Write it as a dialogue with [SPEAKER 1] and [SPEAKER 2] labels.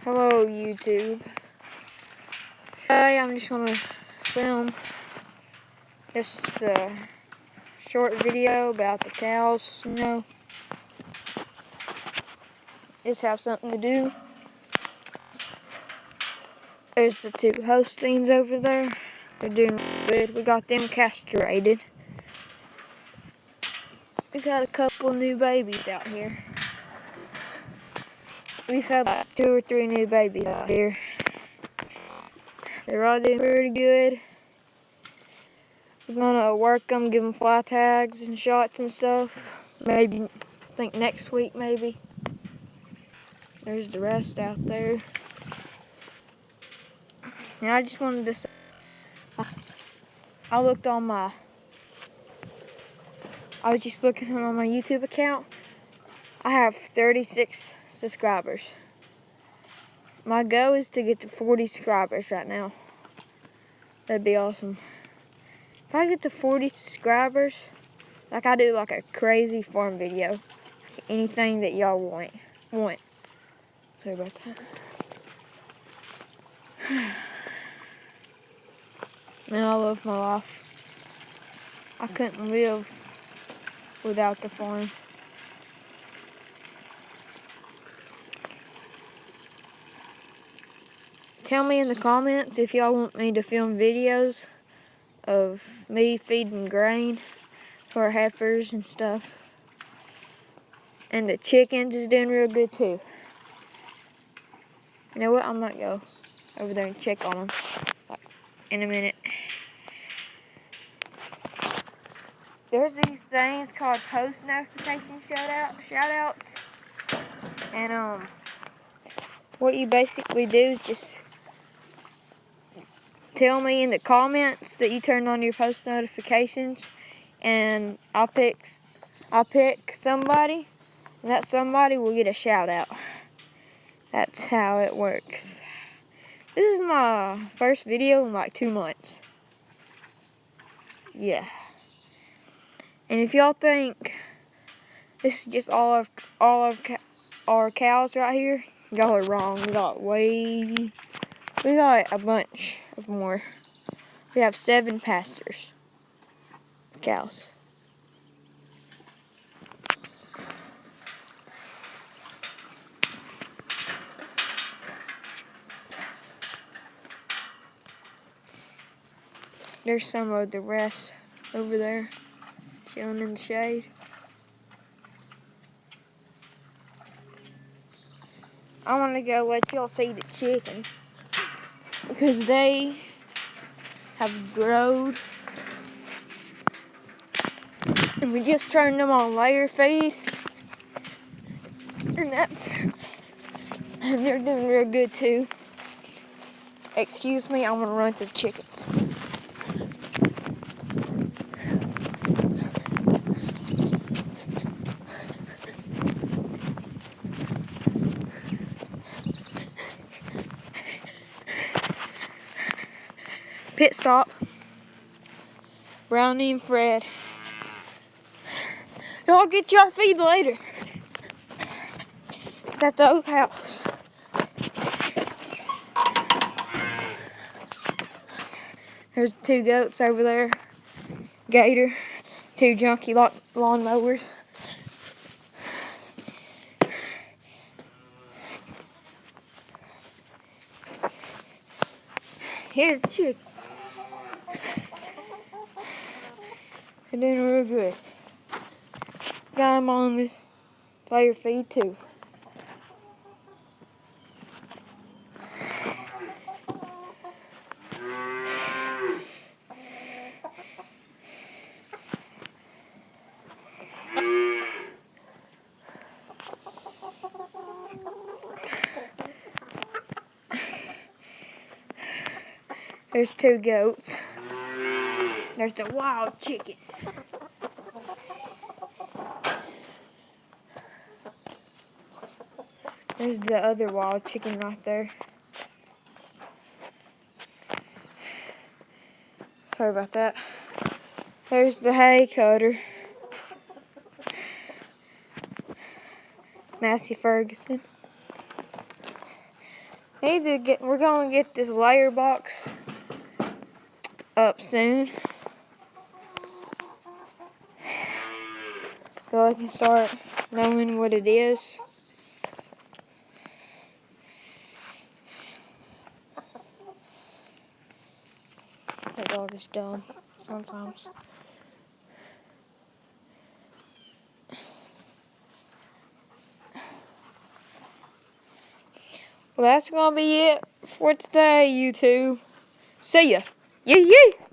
[SPEAKER 1] Hello YouTube. Today I'm just gonna film just a short video about the cows, just have something to do. There's the two Holsteins over there. They're doing good. We got them castrated. We've had a couple new babies out here. We've had like 2 or 3 new babies out here. They're all doing pretty good. We're gonna work them, give them fly tags and shots and stuff. Maybe, I think next week maybe. There's the rest out there. And I just wanted to say, I was just looking on my YouTube account. I have 36 subscribers. My goal is to get to 40 subscribers right now. That'd be awesome. If I get to 40 subscribers, like I do like a crazy farm video. Anything that y'all want. Sorry about that. Man, I love my life. I couldn't live without the farm. Tell me in the comments if y'all want me to film videos of me feeding grain to our heifers and stuff. And the chickens is doing real good too. You know what? I'm gonna go over there and check on them in a minute. There's these things called post notification shout outs. And what you basically do is just tell me in the comments that you turned on your post notifications, and I'll pick somebody, and that somebody will get a shout out. That's how it works. This is my first video in like 2 months. Yeah. And if y'all think this is just all of our cows right here, y'all are wrong. We got a bunch of more. We have 7 pastures cows. There's some of the rest over there, chilling in the shade. I want to go let y'all see the chickens because they have grown, and we just turned them on layer feed, and they're doing real good too. Excuse me, I'm gonna run to the chickens. Pit stop. Brownie and Fred. Y'all get your feed later. It's at the old house. There's 2 goats over there. Gator. 2 junky lawn mowers. Here's the chickens. They're doing real good. Got them on this layer feed too. There's 2 goats. There's the wild chicken. There's the other wild chicken right there. Sorry about that. There's the hay cutter. Massey Ferguson. We're gonna get this layer box up soon, so I can start knowing what it is. That dog is dumb sometimes. Well, that's gonna be it for today, YouTube. See ya. Yee yee.